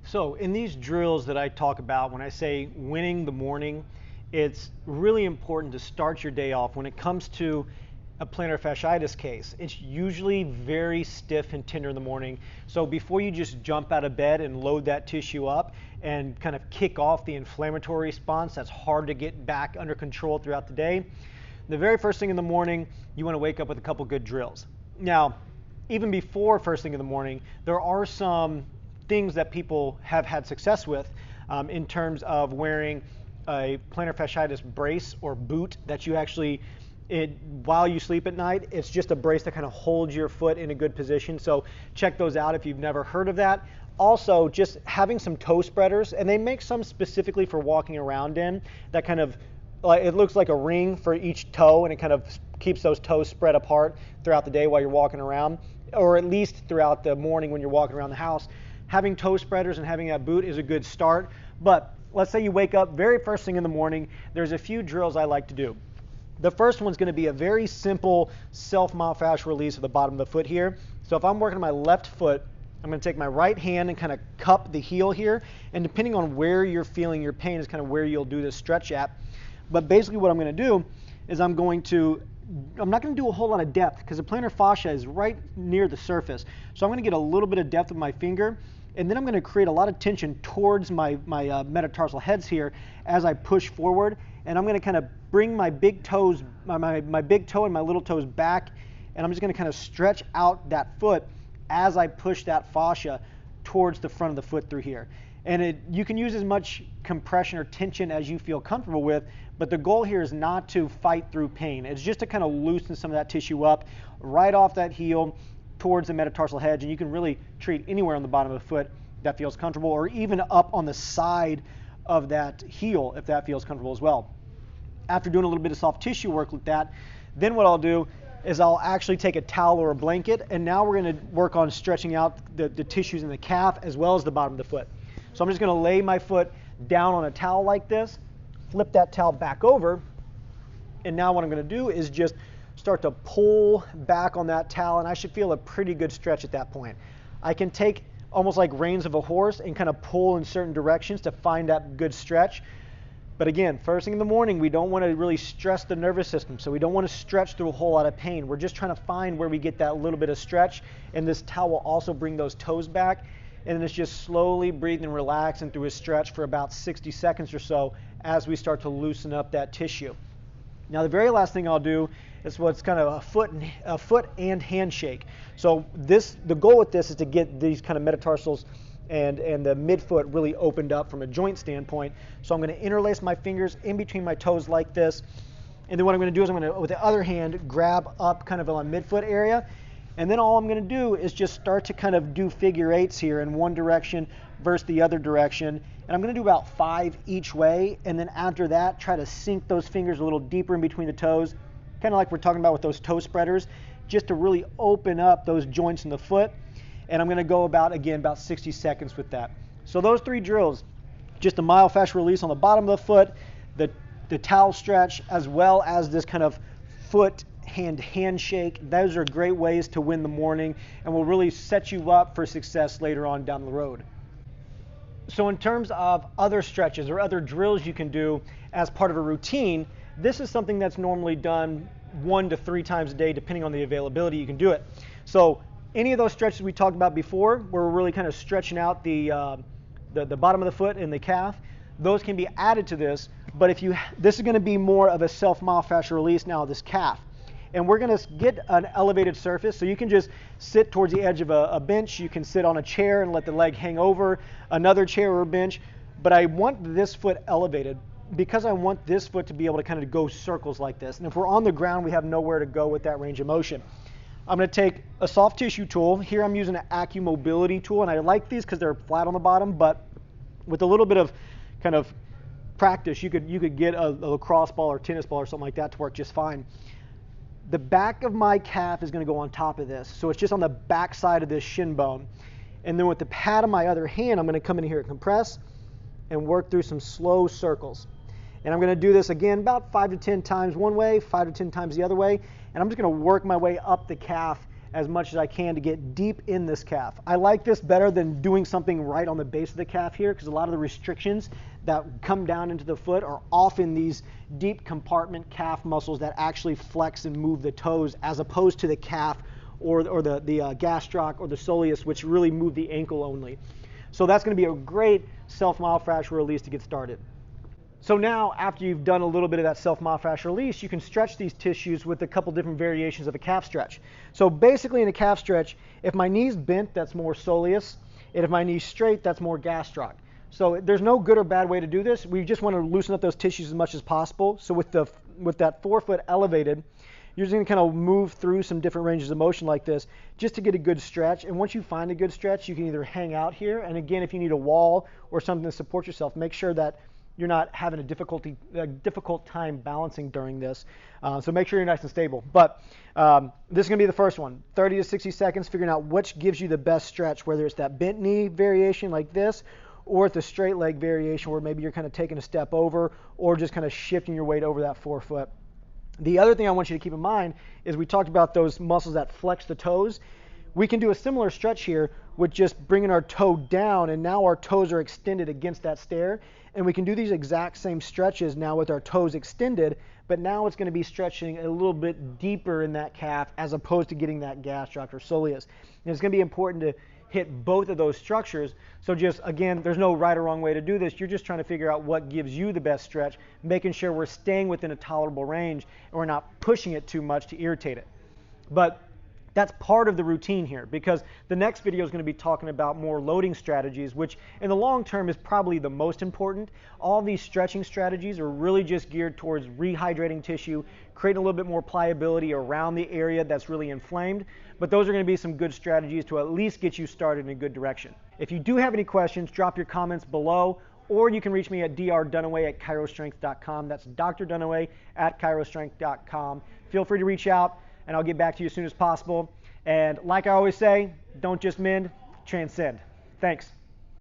So in these drills that I talk about, when I say winning the morning, it's really important to start your day off. When it comes to a plantar fasciitis case, it's usually very stiff and tender in the morning. So before you just jump out of bed and load that tissue up and kind of kick off the inflammatory response that's hard to get back under control throughout the day, the very first thing in the morning, you want to wake up with a couple good drills. Now, even before first thing in the morning, there are some things that people have had success with in terms of wearing a plantar fasciitis brace or boot that you actually, while you sleep at night, it's just a brace that kind of holds your foot in a good position. So check those out if you've never heard of that. Also, just having some toe spreaders, and they make some specifically for walking around in, that kind of, it looks like a ring for each toe, and it kind of keeps those toes spread apart throughout the day while you're walking around, or at least throughout the morning when you're walking around the house. Having toe spreaders and having that boot is a good start. But let's say you wake up very first thing in the morning, there's a few drills I like to do. The first one's going to be a very simple self-myofascial release of the bottom of the foot here. So if I'm working on my left foot, I'm going to take my right hand and kind of cup the heel here, and depending on where you're feeling your pain is kind of where you'll do this stretch at. But basically what I'm going to do is I'm not going to do a whole lot of depth because the plantar fascia is right near the surface. So I'm going to get a little bit of depth with my finger, and then I'm going to create a lot of tension towards my metatarsal heads here as I push forward. And I'm going to kind of bring my big toes, my big toe and my little toes back, and I'm just going to kind of stretch out that foot as I push that fascia towards the front of the foot through here. And you can use as much compression or tension as you feel comfortable with, but the goal here is not to fight through pain. It's just to kind of loosen some of that tissue up right off that heel towards the metatarsal hedge, and you can really treat anywhere on the bottom of the foot that feels comfortable, or even up on the side of that heel if that feels comfortable as well. After doing a little bit of soft tissue work with that, then what I'll do is I'll actually take a towel or a blanket, and now we're going to work on stretching out the tissues in the calf as well as the bottom of the foot. So I'm just going to lay my foot down on a towel like this, flip that towel back over, and now what I'm going to do is just start to pull back on that towel, and I should feel a pretty good stretch at that point. I can take almost like reins of a horse and kind of pull in certain directions to find that good stretch. But again, first thing in the morning, we don't want to really stress the nervous system, so we don't want to stretch through a whole lot of pain. We're just trying to find where we get that little bit of stretch, and this towel will also bring those toes back, and then it's just slowly breathing and relaxing through a stretch for about 60 seconds or so as we start to loosen up that tissue. Now the very last thing I'll do is what's kind of a foot and handshake. So the goal with this is to get these kind of metatarsals and the midfoot really opened up from a joint standpoint. So I'm going to interlace my fingers in between my toes like this, and then what I'm going to do is I'm going to, with the other hand, grab up kind of on midfoot area, and then all I'm going to do is just start to kind of do figure eights here in one direction versus the other direction, and I'm going to do about 5 each way, and then after that try to sink those fingers a little deeper in between the toes, kind of like we're talking about with those toe spreaders, just to really open up those joints in the foot. And I'm going to go about 60 seconds with that. So those 3 drills, just a myofascial release on the bottom of the foot, the towel stretch, as well as this kind of foot handshake. Those are great ways to win the morning and will really set you up for success later on down the road. So in terms of other stretches or other drills you can do as part of a routine, this is something that's normally done 1 to 3 times a day, depending on the availability you can do it. So any of those stretches we talked about before, where we're really kind of stretching out the bottom of the foot and the calf, those can be added to this. But this is going to be more of a self-myofascial release now of this calf. And we're going to get an elevated surface, so you can just sit towards the edge of a bench. You can sit on a chair and let the leg hang over another chair or a bench. But I want this foot elevated because I want this foot to be able to kind of go circles like this. And if we're on the ground, we have nowhere to go with that range of motion. I'm going to take a soft tissue tool. Here I'm using an acute mobility tool, and I like these because they're flat on the bottom, but with a little bit of kind of practice, you could get a lacrosse ball or tennis ball or something like that to work just fine. The back of my calf is going to go on top of this, so it's just on the back side of this shin bone. And then with the pad of my other hand, I'm going to come in here and compress and work through some slow circles. And I'm going to do this again about 5 to 10 times one way, 5 to 10 times the other way. And I'm just going to work my way up the calf as much as I can to get deep in this calf. I like this better than doing something right on the base of the calf here, because a lot of the restrictions that come down into the foot are often these deep compartment calf muscles that actually flex and move the toes, as opposed to the calf or the gastroc or the soleus, which really move the ankle only. So that's going to be a great self-myofascial release to get started. So now, after you've done a little bit of that self-myofascial release, you can stretch these tissues with a couple different variations of a calf stretch. So basically in a calf stretch, if my knee's bent, that's more soleus, and if my knee's straight, that's more gastroc. So there's no good or bad way to do this. We just want to loosen up those tissues as much as possible. So with that forefoot elevated, you're just going to kind of move through some different ranges of motion like this just to get a good stretch. And once you find a good stretch, you can either hang out here, and again, if you need a wall or something to support yourself, make sure that you're not having a difficult time balancing during this. So make sure you're nice and stable. But this is going to be the first one, 30 to 60 seconds, figuring out which gives you the best stretch, whether it's that bent knee variation like this, or it's a straight leg variation where maybe you're kind of taking a step over or just kind of shifting your weight over that forefoot. The other thing I want you to keep in mind is we talked about those muscles that flex the toes. We can do a similar stretch here with just bringing our toe down, and now our toes are extended against that stair. And we can do these exact same stretches now with our toes extended, but now it's going to be stretching a little bit deeper in that calf as opposed to getting that gastroc or soleus. And it's going to be important to hit both of those structures. So just, again, there's no right or wrong way to do this. You're just trying to figure out what gives you the best stretch, making sure we're staying within a tolerable range and we're not pushing it too much to irritate it. But that's part of the routine here, because the next video is going to be talking about more loading strategies, which in the long term is probably the most important. All these stretching strategies are really just geared towards rehydrating tissue, creating a little bit more pliability around the area that's really inflamed. But those are going to be some good strategies to at least get you started in a good direction. If you do have any questions, drop your comments below, or you can reach me at drdunaway@chirostrength.com. That's Dr. Dunaway at chirostrength.com. Feel free to reach out, and I'll get back to you as soon as possible. And like I always say, don't just mend, transcend. Thanks.